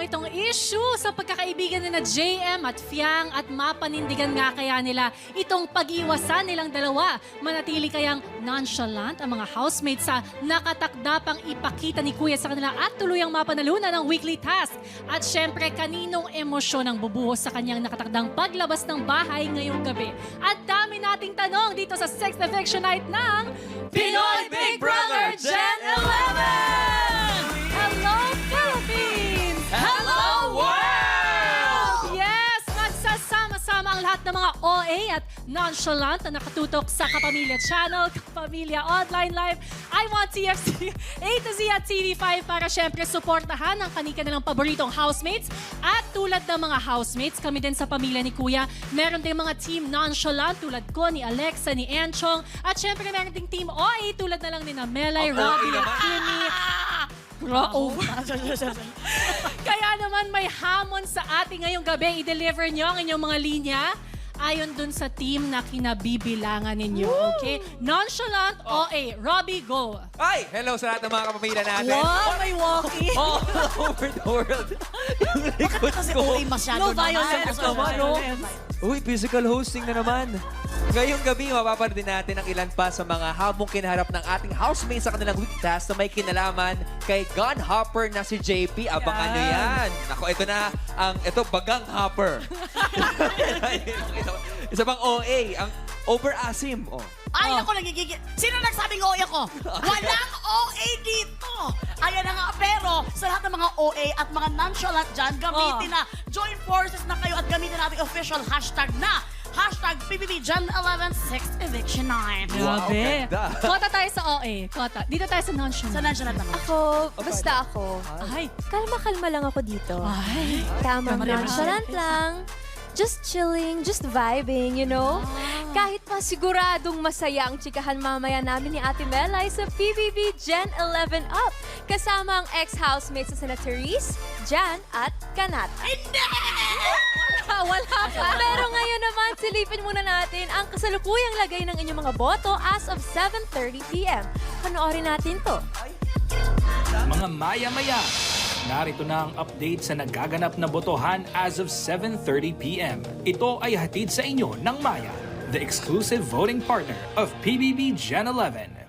itong issue sa pagkakaibigan na JM at Fiang at mapanindigan nga kaya nila itong pag-iwasan nilang dalawa. Manatili kayang nonchalant ang mga housemates sa nakatakda pang ipakita ni Kuya sa kanila at tuluyang mapanalunan ng weekly task. At syempre, kaninong emosyon ang bubuhos sa kanyang nakatakdang paglabas ng bahay ngayong gabi. At dami nating tanong dito sa 6th Eviction Night ng Pinoy Big Brother Gen 11! Hello, Philippines! Hello, world! Yes! Magsasama-sama ang lahat ng mga OA at nonchalant na nakatutok sa Kapamilya Channel, Kapamilya Online Live. I want TFC A to Z at TV5 para syempre suportahan ang kanilang paboritong housemates. At tulad ng mga housemates, kami din sa pamilya ni Kuya, meron din mga team nonchalant tulad ko, ni Alexa, ni Enchong. At syempre meron ding team OA tulad na lang ni Melay, Robbie, at Kimi. Kaya naman may hamon sa ating ngayong gabi. I-deliver nyo ang inyong mga linya ayon dun sa team na kinabibilangan ninyo. Okay? Nonchalant OA. Robbie, go. Ay! Hello sa lahat ng mga kapamilya natin. Wow, may walkie. All over the world. Yung likod Kasi ko. uwi masyado No violence naman, no? Uy, physical hosting na naman. Ngayong gabi, mapapanood din natin ang ilan pa sa mga hamong kinaharap ng ating housemates sa kanilang week task na may kinalaman kay gun hopper na si JP. Abang ano yan? Nako, ito na ito bagang hopper. Isa pang OA, ang over-asim. Oh. Ay, ako nagigigil. Sino nagsabing OA ako? Walang OA dito! Ayan na nga, pero sa lahat ng mga OA at mga nonchalant dyan, gamitin na. Join forces na kayo at gamitin natin official hashtag na. Hashtag PBB Gen 11 6th Eviction Night. Grabe. ganda. Kota tayo sa OA. Kota. Dito tayo sa Sa nonchalant. nonchalant naman. Ako, basta ako. Ay. Kalma-kalma lang ako dito. Ay. Tamang Tama rin. nonchalant lang. Just chilling, just vibing, you know? Kahit pa siguradong masaya ang chikahan mamaya namin ni Ate Melay sa PBB Gen 11 Up. Kasama ang ex-housemates sa sina Therese, Jan at Kanat. Hindi! Wala pa. Pero ngayon naman, silipin muna natin ang kasalukuyang lagay ng inyong mga boto as of 7:30 p.m. Panoorin natin to. Mga maya-maya, narito na ang update sa nagaganap na botohan as of 7:30 p.m. Ito ay hatid sa inyo ng Maya, the exclusive voting partner of PBB Gen 11.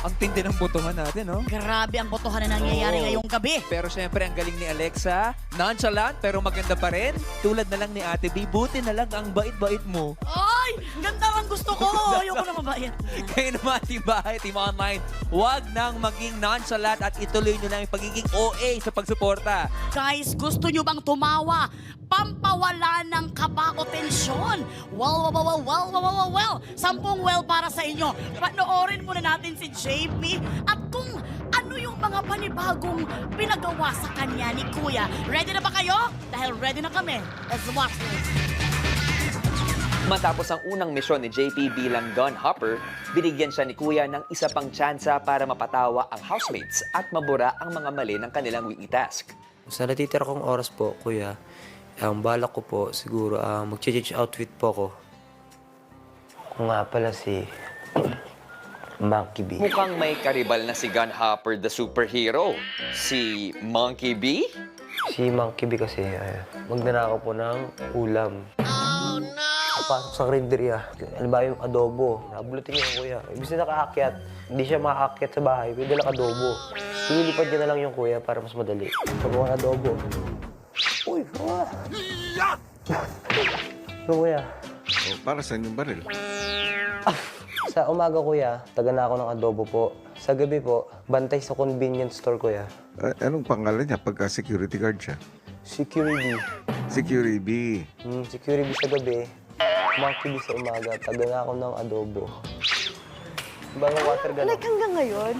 Ang tindi ng botohan natin, no? Grabe ang botohan na nangyayari ngayong gabi. Pero syempre, ang galing ni Alexa, nonchalant pero maganda pa rin. Tulad na lang ni Ate B, buti na lang ang bait-bait mo. Ay! Ganda ang gusto ko! Ayoko na mabait. Kayo naman, Team Bahay, Team Online, huwag nang maging nonchalant at ituloy nyo lang yung pagiging OA sa pagsuporta. Guys, gusto nyo bang tumawa? Pampawala ng kaba o tensyon. Well. 10 well para sa inyo. Panoorin muna natin si JP at kung ano yung mga panibagong pinagawa sa kanya ni Kuya. Ready na ba kayo? Dahil ready na kami. Let's watch this. Matapos ang unang misyon ni JP bilang gun hopper, binigyan siya ni Kuya ng isa pang tsansa para mapatawa ang housemates at mabura ang mga mali ng kanilang weekly task. Sa natitira kong oras po, kuya, ang balak ko po siguro mag-change outfit po ko. Ako nga pala si Monkey B. Mukhang may karibal na si gun hopper the superhero, si Monkey B. Si Monkey B kasi magnanakaw po ng ulam. Oh no! Pasok sa karinderya. Ano ba yung adobo? Nabulutin niya yung kuya. Ibig na nakaakyat. Hindi siya makaakyat sa bahay. May dalang adobo. Ililipad niya na lang yung kuya para mas madali. Pagawa ng adobo. Uy, kuya! Ano kuya? Oh, para saan yung baril? Sa umaga kuya, taga na ako ng adobo po. Sa gabi po, bantay sa convenience store kuya. Anong pangalan niya pagka security guard siya? Security. Security B. Security sa gabi. Monkey sa umaga, taga na ako ng adobo. Bagong water gano'n. Like hanggang ngayon,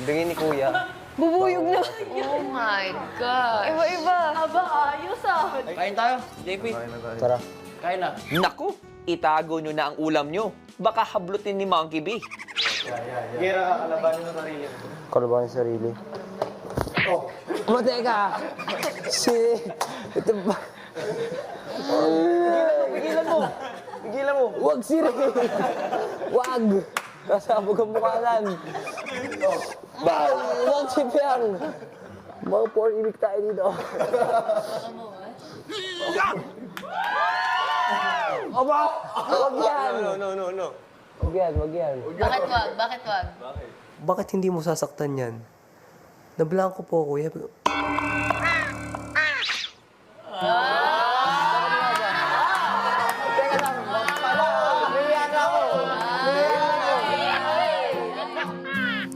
Bigay ni kuya. bubuyog na. Oh my God. Iba-iba. Aba, ayos ah. Kain tayo, JP. Tara. Naku, itago nyo na ang ulam nyo. Baka hablutin ni Monkey B. Kalabanin sa sarili. Oh, mateka! Ito ba? Pigilan mo! Huwag siri! Huwag! Kasabog ang mukhanan. Huwag si Piang! Mga poor ibig tayo dito. Aba! Huwag yan! No. Huwag yan. Bakit wag? Bakit wag? Bakit hindi mo sasaktan yan? Nablangko po, kuya.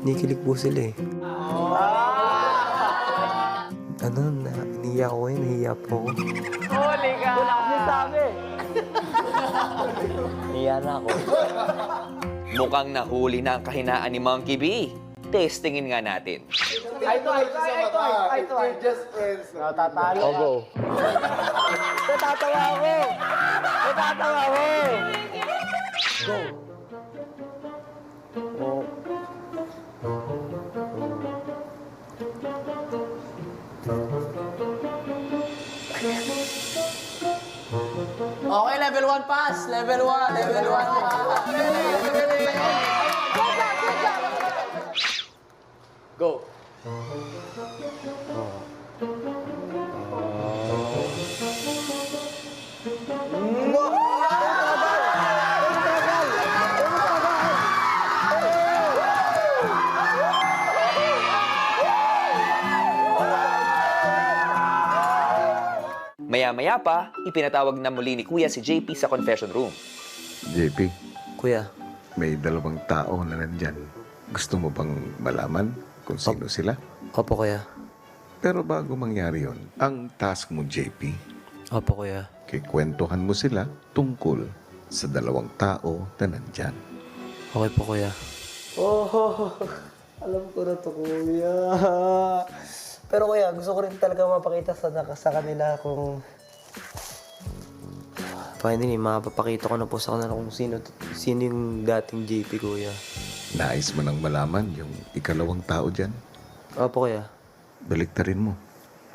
Nikilig po sila eh. Nahiya ko eh. Nahiya po ako. Huli ka! Wala kasi sabi. Nahiya na ako. Mukhang nahuli na ang kahinaan ni Monkey B. Testingin nga natin. Tatalo. Oh, go. Natatawa ako! Go. Oh. Okay, level 1 pass. Level 1 pass. Go. Maya-maya pa, ipinatawag na muli ni Kuya si JP sa confession room. JP, Kuya, may dalawang tao na nandyan. Gusto mo bang malaman kung sino sila? opo kuya. Pero bago mangyari yon, ang task mo, JP, Opo kuya. kikwentuhan mo sila tungkol sa dalawang tao na nandyan. Okay po kuya. Oh, alam ko na to kuya. Pero kuya, gusto ko rin talaga mapakita sa kanila kung... Finally, mapapakita ko na po sa kanila kung sino yung dating JP kuya. Nais mo nang malaman yung ikalawang tao dyan? Opo kuya. Baliktarin mo.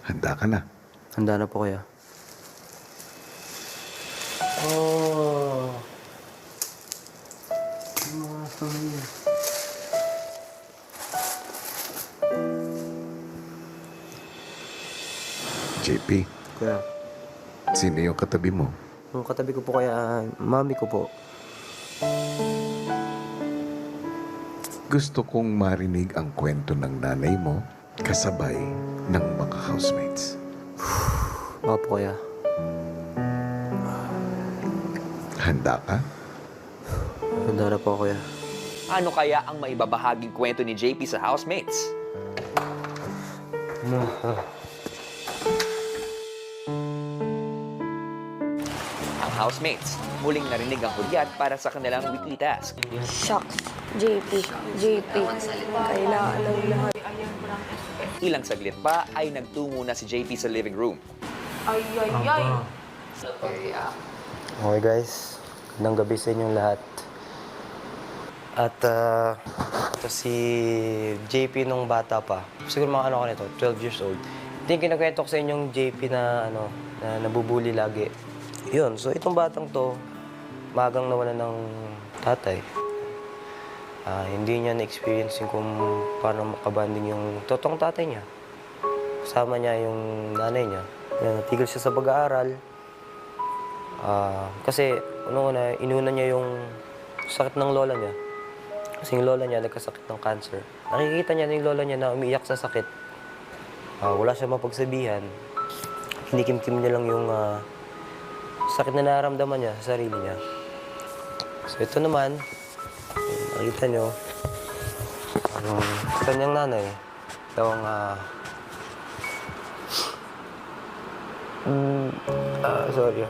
Handa ka na. Handa na po kuya. Oh. JP, Kuya. sino yung katabi mo? Yung katabi ko po kaya, mami ko po. Gusto kong marinig ang kwento ng nanay mo kasabay ng mga housemates. Opo kuya. Handa ka? Handa na po kuya. Ano kaya ang maibabahaging kwento ni JP sa housemates? Ang housemates, muling narinig ang hudyat para sa kanilang weekly task. Shucks, JP, kailangan ng lahat. Ilang saglit pa ay nagtungo na si JP sa living room. Okay guys, magandang gabi sa inyong lahat. At ito si JP nung bata pa. Siguro mga ano ko nito, 12 years old. Ito yung kinakwento ko sa inyong JP na nabubuli lagi. Yun, so itong batang to, magang nawalan ng tatay. Hindi niya na-experience yung kung paano makabanding yung totoong tatay niya. Kasama niya yung nanay niya. Natigil siya sa pag-aaral. Kasi una inuna niya yung sakit ng lola niya. Kasi yung lola niya nagkasakit ng cancer. Nakikita niya na yung lola niya na umiiyak sa sakit. Wala siya mapagsabihan. Kinikimkim niya lang yung sakit na nararamdaman niya sa sarili niya. So ito naman, nakita niyo, ang kanyang nanay, daw ang sorry.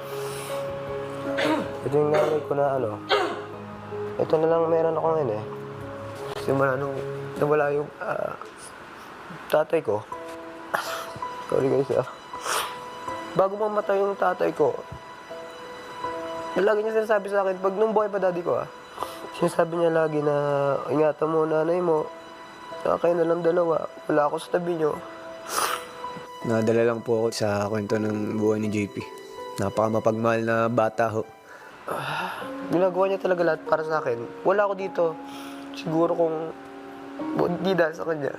Ito yung nanay ko na ito na lang meron ako ngayon eh. Simula nung nawala yung tatay ko. Sorry guys Bago mamatay yung tatay ko, lagi niya sinasabi sa akin, pag nung buhay pa daddy ko sinasabi niya lagi na, ingatan mo nanay mo, kayo na lang dalawa, wala ako sa tabi niyo. Nadala lang po ako sa kwento ng buhay ni JP. Napaka mapagmahal na bata ho. Ginagawa niya talaga lahat para sa akin. Wala ako dito. Siguro kung Hindi dahil sa kanya.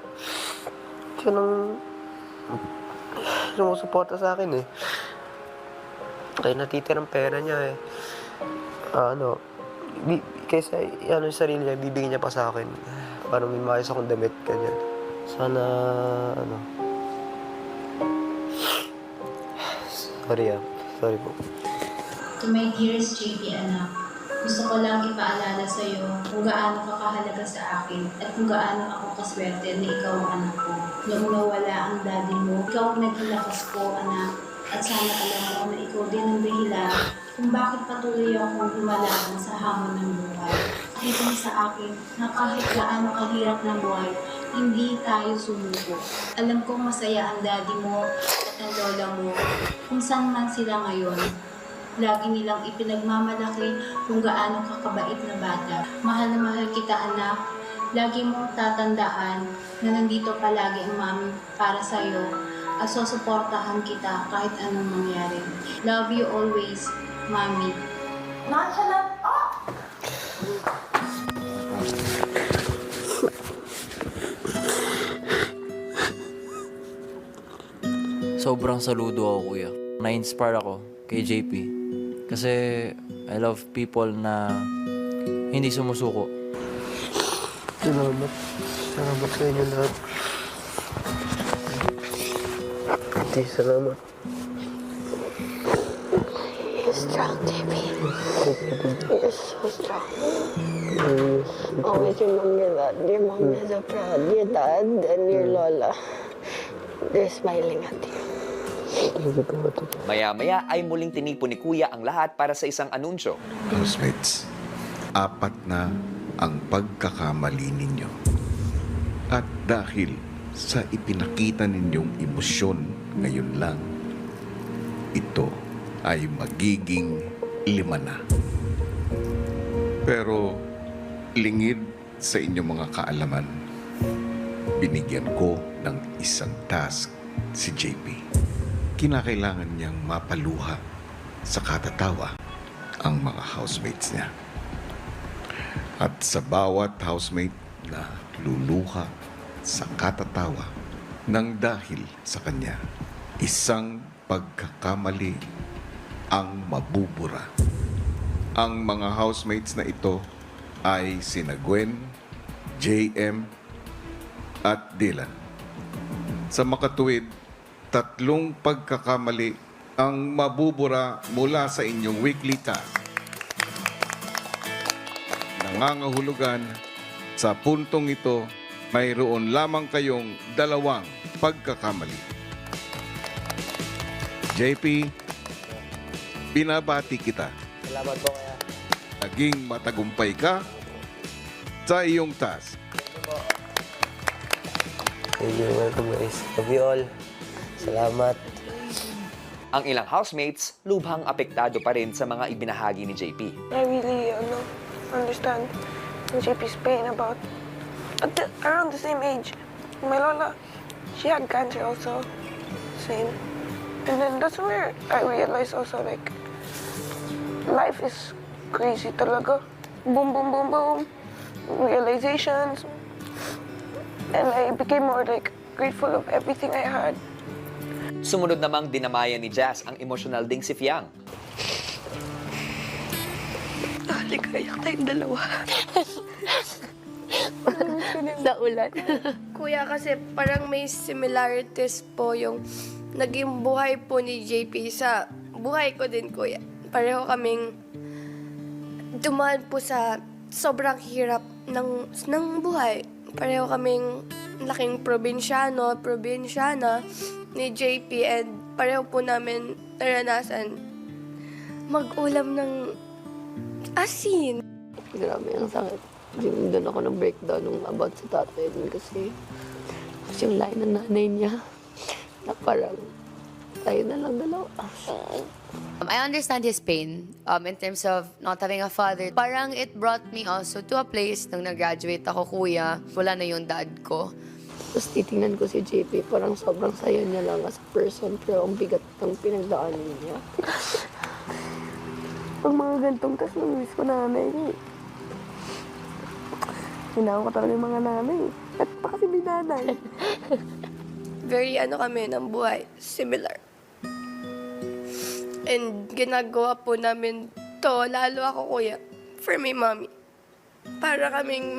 Siya nang sumusuporta sa akin eh. Kaya natitirang pera niya eh. Kaysa yung sarili niya, bibigyan niya pa sa akin. Para may maayos akong damit, ganyan. Sana, Sorry po. To my dearest JP anak, gusto ko lang ipaalala sa iyo kung gaano ka kahalaga sa akin at kung gaano ako kaswerte na ikaw ang anak ko. Noong nawala ang daddy mo, ikaw ang naging lakas ko, anak. At sana alam mo na ikaw din ang dahilan kung bakit patuloy akong lumalaban sa hamon ng buhay. Nakita mo sa akin na kahit gaano kahirap ng buhay, hindi tayo sumuko. Alam kong masaya ang daddy mo at ang lola mo kung saan man sila ngayon. Lagi nilang ipinagmamalaki kung gaano kakabait na bata. Mahal na mahal kita, anak. Lagi mong tatandaan na nandito palagi ang mami para sa'yo at susuportahan kita kahit anong mangyari. Love you always, Mami. Nonchalant! Sobrang saludo ako, kuya. Na-inspire ako kay JP. Kasi I love people na hindi sumusuko. Salamat. Salamat sa inyo lahat. Ate, salamat. You're strong, JP. You're so strong. Always remember that. Your mom is so proud. Your dad and your lola, they're smiling at you. Maya-maya ay muling tinipon ni Kuya ang lahat para sa isang anunsyo. Housemates, 4 na ang pagkakamali ninyo. At dahil sa ipinakita ninyong emosyon ngayon lang, ito ay magiging 5 na. Pero lingid sa inyong mga kaalaman, binigyan ko ng isang task si JP. Kinakailangan niyang mapaluha sa katatawa ang mga housemates niya. At sa bawat housemate na luluha sa katatawa nang dahil sa kanya, isang pagkakamali ang mabubura. Ang mga housemates na ito ay sina Gwen, JM, at Dylan. Sa makatuwid, 3 pagkakamali ang mabubura mula sa inyong weekly task. Nangangahulugan, sa puntong ito, mayroon lamang kayong 2 pagkakamali. JP, binabati kita. Salamat po kaya. Naging matagumpay ka sa iyong task. Thank you. Welcome guys. Love you all. Salamat. Ang ilang housemates lubhang apektado pa rin sa mga ibinahagi ni JP. I really understand JP's pain about around the same age. My lola, she had cancer also. Same. And then that's where I realized also like life is crazy talaga. Boom, boom, boom, boom. Realizations. And I became more like grateful of everything I had. Sumunod namang dinamayan ni Jazz ang emosyonal ding si Fiang. Kaya tayong dalawa. Sa ulan. Kuya, kasi parang may similarities po yung naging buhay po ni JP sa buhay ko din, kuya. Pareho kaming dumaan po sa sobrang hirap ng buhay. Pareho kaming laking probinsyana ni JP and pareho po namin naranasan mag-ulam ng asin. Grabe ang sakit. Doon ako ng breakdown nung about sa tatay din kasi yung line ng nanay niya na parang tayo na lang dalawa. I understand his pain in terms of not having a father. Parang it brought me also to a place nung nag-graduate ako, kuya. Wala na yung dad ko. Tapos titingnan ko si JP, parang sobrang saya niya lang as a person, pero ang bigat ng pinagdaanan niya. Pag mga gantong tas, namiss ko nanay niya. Hinahan ko talaga yung mga nanay. At pa kasi may nanay. Very ano kami ng buhay, similar. And ginagawa po namin to, lalo ako kuya, for my mommy. Para kaming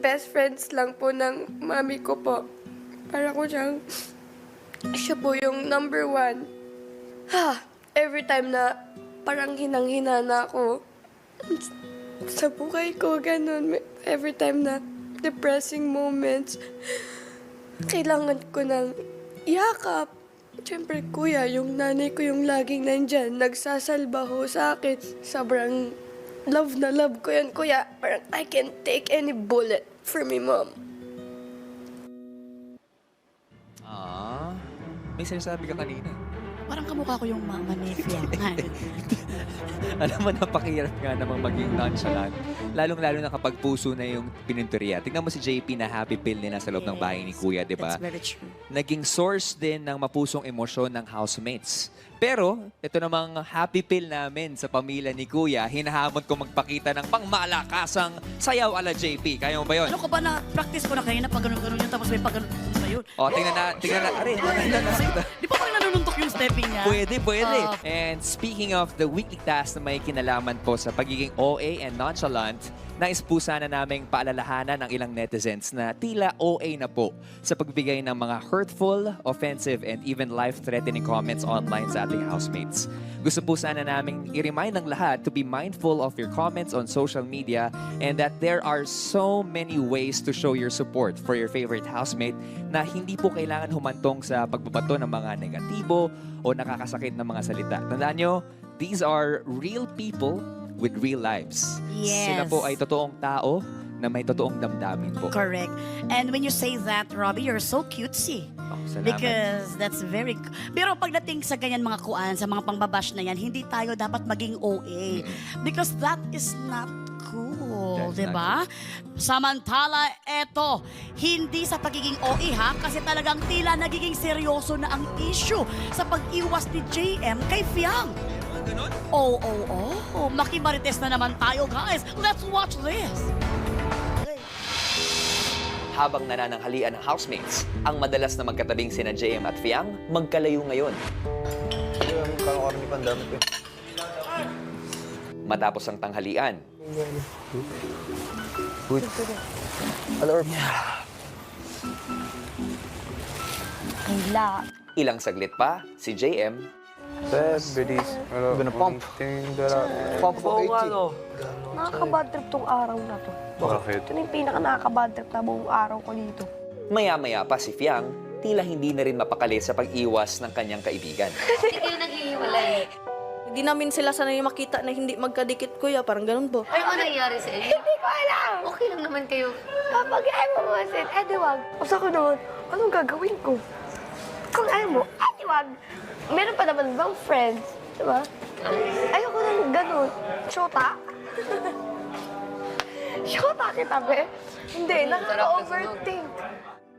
best friends lang po ng mami ko po. Para ko siya po yung number one. Every time na parang hinang-hina na ako sa buhay ko, ganun. Every time na depressing moments, kailangan ko ng yakap. Siyempre, kuya, yung nanay ko yung laging nandyan, nagsasalba ho sa akin. Sobrang love na love ko yan, kuya. Parang I can take any bullet for me, mom. May sinasabi ka kanina. Parang kamukha ko yung mama ni Fiang. Alam mo, napakahirap nga namang maging nonchalant. Lalong-lalo na kapag puso na yung pininteriya. Tingnan mo si JP na happy pill nila sa loob ng bahay ni Kuya, di ba? That's very true. Naging source din ng mapusong emosyon ng housemates. Pero, ito namang happy pill namin sa pamilya ni Kuya, hinahamon ko magpakita ng pangmalakasang sayaw ala JP. Kaya mo ba yun? Ano ko ba na practice ko na kanina pag ganun-ganun yun tapos may pag ganun pa yun? O, tingnan na. Aray, Di ba parang nanununtok yung stepping niya? Pwede. And speaking of the weekly task na may kinalaman po sa pagiging OA and nonchalant, nais po sana naming paalalahanan ng ilang netizens na tila OA na po sa pagbigay ng mga hurtful, offensive, and even life-threatening comments online sa ating housemates. Gusto po sana naming i-remind ng lahat to be mindful of your comments on social media and that there are so many ways to show your support for your favorite housemate na hindi po kailangan humantong sa pagbabato ng mga negatibo o nakakasakit na mga salita. Tandaan nyo, these are real people with real lives. Yes. Sila po ay totoong tao na may totoong damdamin po. Correct. And when you say that, Robbie, you're so cutesy. Salamat. Because that's very... Pero pagdating sa ganyan mga kuan, sa mga pangbabash na yan, hindi tayo dapat maging OA. Because that is not cool, That's di ba? Samantala, eto, hindi sa pagiging OA ha, kasi talagang tila nagiging seryoso na ang issue sa pag-iwas ni JM kay Fiang. Oh, makimarites na naman tayo, guys. Let's watch this. Habang nanananghalian ng housemates, ang madalas na magkatabing sina JM at Fiang magkalayo ngayon. Matapos ang tanghalian, ilang saglit pa, si JM Nakaka-bad trip tong araw na to. Bakit? Ito na yung pinaka-nakaka-bad trip na buong araw ko dito. maya-maya pa si Fiang, tila hindi na rin mapakali sa pag-iwas ng kanyang kaibigan. Hindi kayo naghihiwalay. Hindi namin sila sanay makita na hindi magkadikit, kuya. Parang ganun po. Ano ba nangyari sa inyo? Hindi ko alam! Okay lang naman kayo. Kapag ayaw mo masin, wag. Basta ko naman, anong gagawin ko? Kung ayaw mo, wag. Meron pa naman bang friends? Diba? Ayoko nang ganun. Shota? Shota kita, be? Hindi, nakaka-overthink.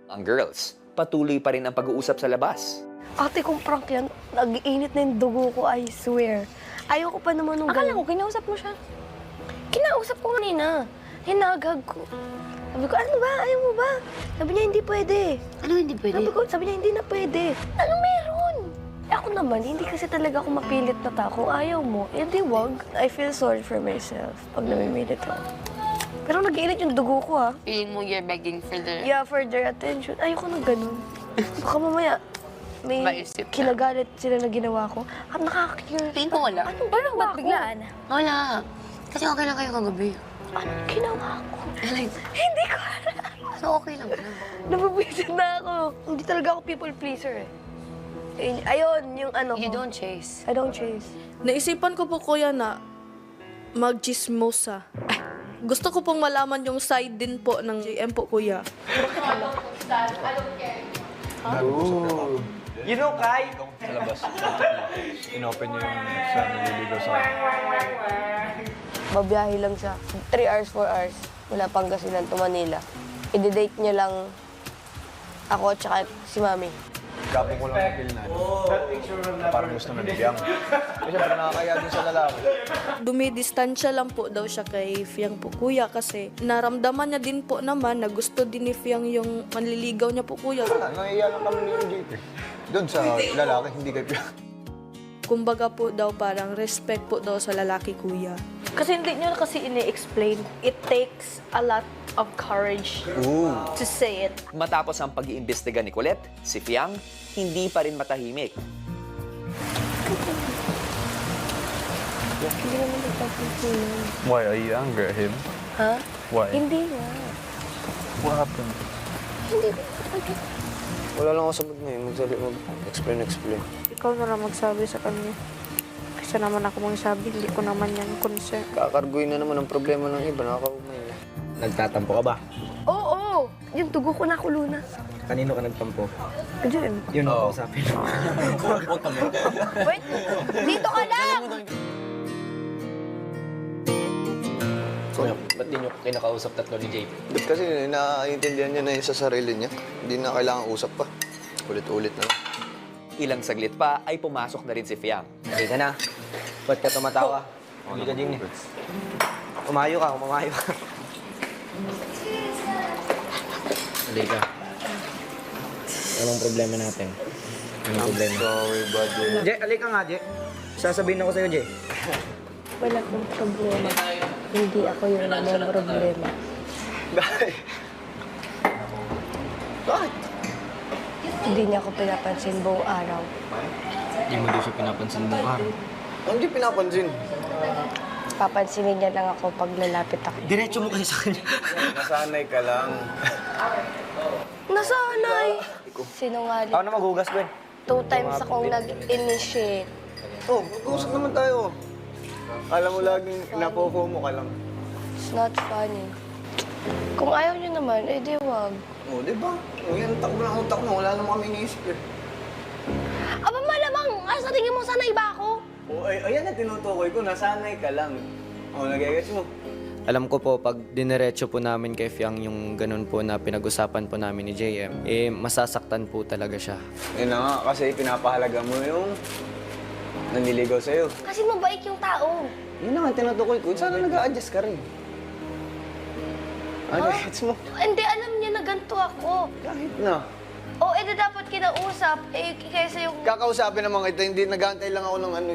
Ang girls, patuloy pa rin ang pag-uusap sa labas. Ate, kung prank yan, nag-iinit na yung dugo ko, I swear. Ayoko pa naman nung Akala ko, kinausap mo siya. Kinausap ko kanina. Hinagag ko. Sabi ko, ano ba? Ayaw mo ba? Sabi niya, hindi pwede. Ano hindi pwede? Sabi niya, hindi na pwede. Ano meron? Ako naman, hindi kasi talaga ako mapilit na tao. Kung ayaw mo, hindi wag. I feel sorry for myself pag namimilit ako. Pero nag-iinit yung dugo ko, ha? Feeling mo you're begging for their... Yeah, for their attention. Ayoko na ganun. Baka mamaya, may Maisip na. kinagalit sila na ginawa ko. At nakaka-cure. Tingin ko wala. Anong ginawa ko? Biglaan? Wala. Kasi okay lang kayo kagabi. Anong ginawa ko? Like, Hindi ko alam. so okay lang na. Nababisit na ako. Hindi talaga ako people pleaser eh. Ayun, yung ano ko. You don't chase. I don't chase. Naisipan ko po, kuya, na mag-chismosa. Gusto ko pong malaman yung side din po ng JM po, kuya. You know, Kai? Sa labas. Inopen niyo yung sa naliligaw sa Babiyahe lang siya. 3 hours, 4 hours. Mula Pangasinan to Manila. I-date niya lang Ako at saka si Mami. Gapong ko lang na feel na parang gusto na ni Fiang. Kasi syempre nakakaya din sa lalaki. Dumidistansya lang po daw siya kay Fiang po kuya kasi naramdaman niya din po naman na gusto din ni Fiang yung manliligaw niya po kuya. Naiiya lang kami ni JP. Doon sa lalaki, hindi kay Fiang. Kumbaga po daw parang respect po daw sa lalaki kuya. Kasi hindi niyo kasi ini-explain. It takes a lot of courage to say it. Matapos ang pag-iimbestiga ni Colette, si Fiang hindi pa rin matahimik. Hindi naman nagpapansin. Why are you angry at him? Ha? Why? Hindi nga. What happened? Hindi. Wala lang ako sa mood ngayon. Mag-explain. Ikaw na lang magsabi sa kanya. Kasi naman ako magsabi, hindi ko naman yan concern. Kakarguin na naman ang problema ng iba. Nakakaumay na. Nagtatampo ka ba? Oo! Yung dugo ko nakulo na. Kanino ka nagtampo? Diyan. Yun ang kausapin. Wait! Dito ka lang! Ba't di nyo kinakausap tatlo ni JP? Ba't kasi naiintindihan niya na yun sa sarili niya. Hindi na kailangan usap pa. Ulit-ulit na lang. Ilang saglit pa ay pumasok na rin si Fiang. Hindi ka na. Ba't ka tumatawa? Hindi ka din eh. Umayo ka. Halika. Anong problema natin? Anong problema? Sorry, buddy. Jay, halika nga, Jay. Sasabihin ako sa'yo, Jay. Wala akong problema. Hindi ako yung may problema. Bakit? Hindi niya ako pinapansin buong araw. Hindi mo doon siya pinapansin buong araw. Hindi pinapansin. Papansinin niya lang ako pag lalapit ako. Diretso mo kasi sa kanya. Nasanay ka lang. Nasanay! Sinungaling. Ako na maghugas, Gwen. 2 times akong nag-initiate. Oh, mag-uusap naman tayo. Alam mo laging napoko mo ka lang. It's not funny. Kung ayaw niyo naman, eh di wag. Oh, di ba? Yan, takbo ng utak mo. Wala naman kami iniisip eh. Aba malamang! Sa tingin mo sanay ba ako? Oh, ayan na tinutukoy ko. Nasanay ka lang. Oh, nagigets mo. Alam ko po, pag dinerecho po namin kay Fiang yung ganun po na pinag-usapan po namin ni JM, eh masasaktan po talaga siya. Yun na nga, kasi pinapahalaga mo yung nanliligaw sa'yo. Kasi mabait yung tao. Yun na nga, tinutukoy ko. Sana nag-a-adjust ka rin. Ano, gets mo? Hindi, alam niya na ganito ako. Kahit na. O, edi dapat kinausap, eh, kaysa yung... Kakausapin naman kita, hindi nag-aantay lang ako ng ano,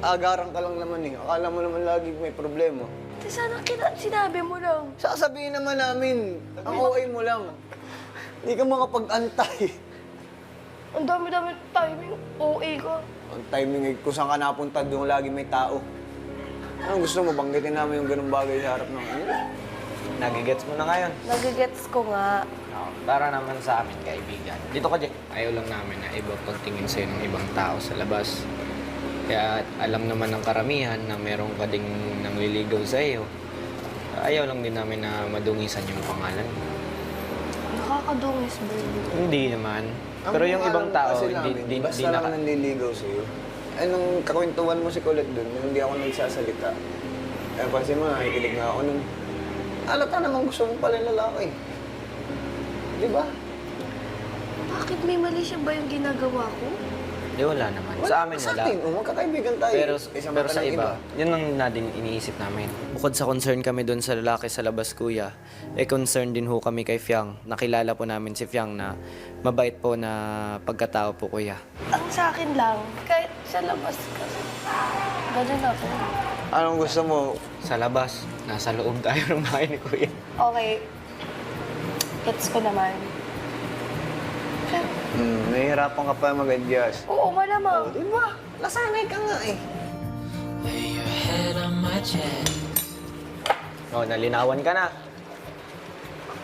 agaran ka lang naman eh. Akala mo naman lagi may problema. Sana sinabi mo lang. Sasabihin naman namin, ang OA mo lang. Hindi ka makapag-antay. Ang dami-dami timing, OA ka. Ang timing eh, kung saan ka napunta, doon lagi may tao. Anong gusto mo, banggitin namin yung ganung bagay sa harap ng ano? Nagigets mo na ngayon. Nagigets ko nga. Para naman sa amin, kaibigan. Dito ka, Jack. Ayaw lang namin na iba pagtingin sa'yo ng ibang tao sa labas. Kaya alam naman ng karamihan na meron ka ding nangliligaw sa'yo. Ayaw lang din namin na madungisan yung pangalan mo. Nakakadungis, baby. Hindi naman. Pero yung ibang tao, hindi basta lang nanliligaw sa'yo. Anong kakwentuhan mo si Colette dun, hindi ako nagsasalita. Kaya pansin mo, nakikinig nga ako nun. Alata naman gusto mo pala yung lalaki. Di ba? Bakit may mali siya ba yung ginagawa ko? Di, wala naman. Sa amin, Sa wala. atin, magkakaibigan tayo. Pero mata sa ng iba, yun ang natin iniisip namin. Bukod sa concern kami doon sa lalaki sa labas, kuya, concern din ho kami kay Fiang. Nakilala po namin si Fiang na mabait po na pagkatao po, kuya. Ang sa akin lang, kahit sa labas kasi, ganun ako. Anong gusto mo? Sa labas, nasa loob tayo ng bahay ni Kuya. Okay, gets ko naman. Nahihirapan ka pa mag-adjust. Oo, malamang. Di ba? Nasanay ka nga eh. Oh, nalinawan ka na.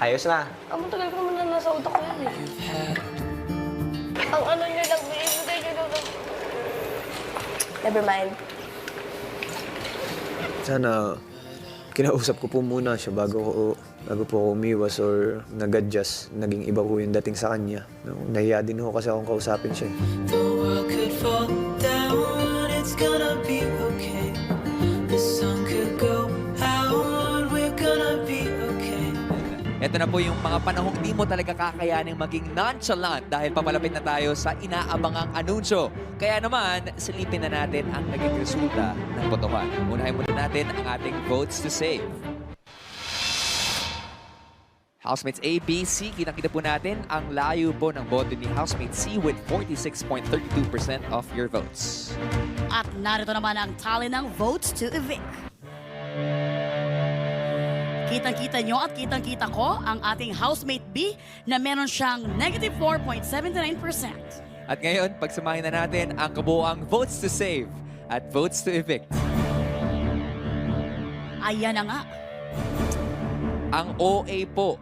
Ayos na. Ang tagal ko naman na nasa utak ko yan eh. Ang ano nyo lang, binibigay nyo lang. Never mind. Sana kinausap ko po muna siya bago po ako umiwas or nag-adjust. Naging iba po yung dating sa kanya. No, nahiya din ho kasi akong kausapin siya. Ito na po yung mga panahong di mo talaga kakayaning maging nonchalant dahil papalapit na tayo sa inaabangang anunsyo. Kaya naman, silipin na natin ang naging resulta ng botohan. Unahin muna natin ang ating votes to save. Housemates A, B, C, kitang-kita po natin ang layo po ng boto ni Housemate C with 46.32% of your votes. At narito naman ang tally ng votes to evict. Kitang-kita nyo at kitang-kita ko ang ating housemate B na meron siyang negative 4.79%. At ngayon, pagsamahin na natin ang kabuoang votes to save at votes to evict. Ayan na nga. Ang OA po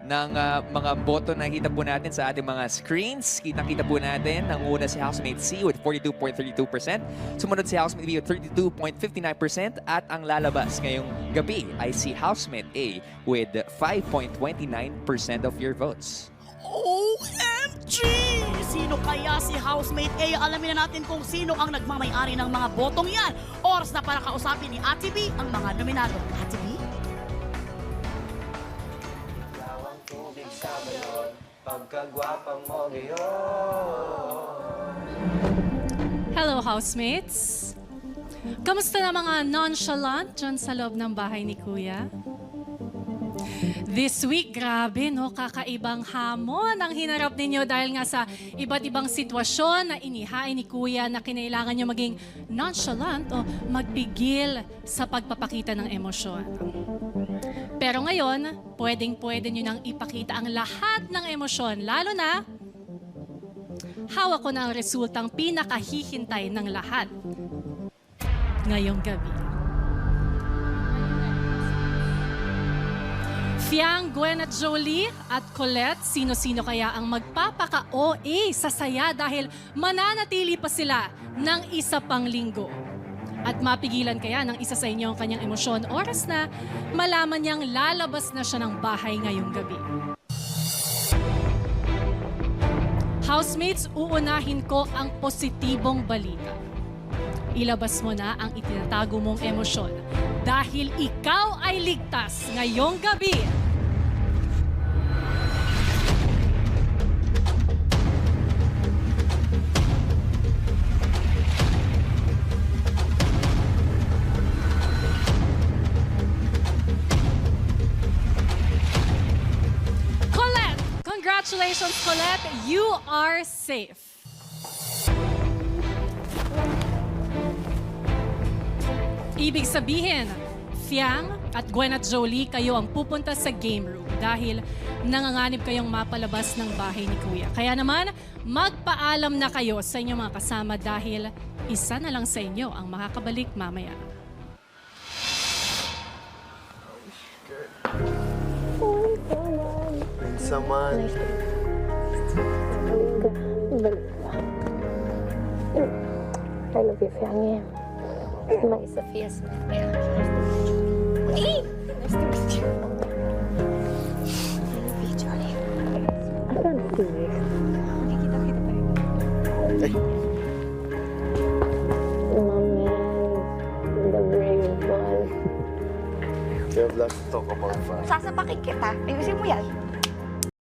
ng mga boto na kita po natin sa ating mga screens. Kitang-kita po natin ang una si Housemate C with 42.32%. Sumunod si Housemate B with 32.59%. At ang lalabas ngayong gabi ay si Housemate A with 5.29% of your votes. OMG! Sino kaya si housemate A? Alamin na natin kung sino ang nagmamayari ng mga botong yan. Oras na para kausapin ni Ate B ang mga nominado. Ate B? Hello, housemates! Kamusta na mga nonchalant dyan sa loob ng bahay ni Kuya? This week, grabe, no? Kakaibang hamon ang hinarap ninyo dahil nga sa iba't ibang sitwasyon na inihain ni Kuya na kinailangan nyo maging nonchalant o magpigil sa pagpapakita ng emosyon. Pero ngayon, pwedeng-pwede nyo nang ipakita ang lahat ng emosyon, lalo na hawak ko na ang resultang pinakahihintay ng lahat ngayong gabi. Fiang, Gwen at Jolie at Colette, sino-sino kaya ang magpapaka-OA sa saya dahil mananatili pa sila ng isa pang linggo? At mapigilan kaya ng isa sa inyo ang kanyang emosyon oras na malaman niyang lalabas na siya ng bahay ngayong gabi? Housemates, uunahin ko ang positibong balita. Ilabas mo na ang itinatago mong emosyon dahil ikaw ay ligtas ngayong gabi. Colette! Congratulations, Colette! You are safe. Ibig sabihin, Fiang at Gwen at Jolie, kayo ang pupunta sa game room dahil nanganganib kayong mapalabas ng bahay ni Kuya. Kaya naman, magpaalam na kayo sa inyong mga kasama dahil isa na lang sa inyo ang makakabalik mamaya. Saman. I love you, Fiang. My Sophia Smith. Hey! Nice to meet you. I love you, Johnny. I can't do this. Kita tayo. Hey! Mommy, the brave one. We have lots to talk about, Fa. Sasapakin kita. Ayusin mo yan.